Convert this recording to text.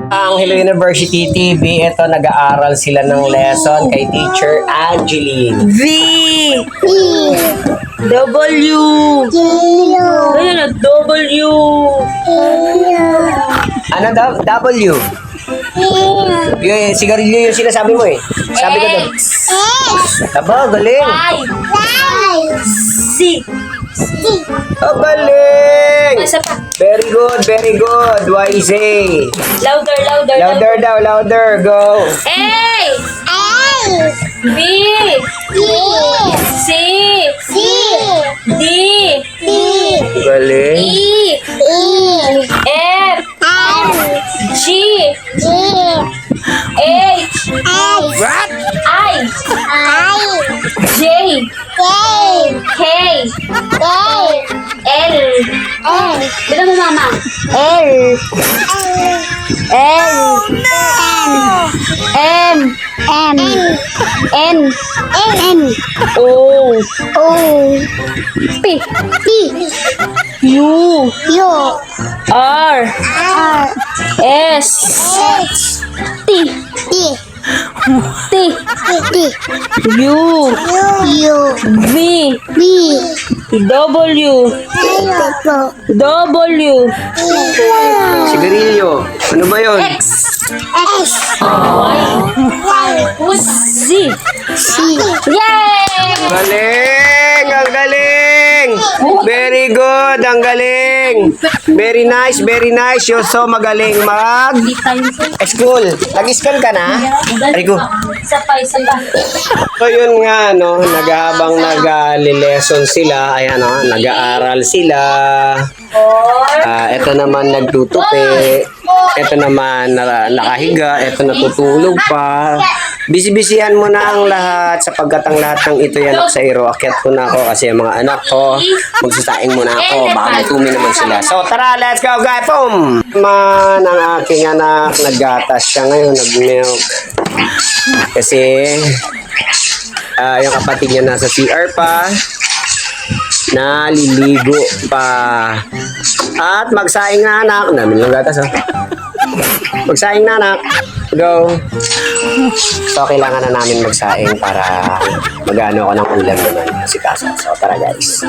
Ang Hello University TV, ito nag-aaral sila ng lesson kay Teacher Angeline. V. W. Ayan na, W. Ano daw? W. Yung sigarilyo yung sinasabi mo eh. Sabi ko daw. Aba, galing. C. Oh, galing. Isa pa. Very good, very good. YZ. Louder, louder, Louder daw, louder. Go. A. B. C. D. Galing. E. F. G. H. What? I. J. K. L. Bila mo, mama. M. O. P. U. R. S. T. U. V. W. Sigarilyo. Ano ba yun? Z. Yay! Galing! Ang galing! Very good! Ang galing! Very nice, very nice. You're so magaling mag-school. Nag-school ka na? Arigo. Isa pa. So yun nga, no, nag-aabang nag-lesson sila, ayan, no, nag-aaral sila. Ito naman nagtutupi, ito naman nakahiga, ito natutulog pa. Bisi-bisihan mo na ang lahat sapagkat ang lahat ng ito yan sa iro. Akyat ko na ako kasi ang mga anak ko, magsasaing muna ako, baka matumi naman sila. So tara, let's go guys! Boom! Man, ang aking anak, naggatas siya ngayon, nag-milk. Kasi yung kapatid niya nasa CR pa, naliligo pa. At magsaing na anak. Namin lang gatas, oh. Magsaing na anak. Go. So kailangan na namin magsaing para mag-ano ako ng ulam naman. Kasi kaso. So tara guys.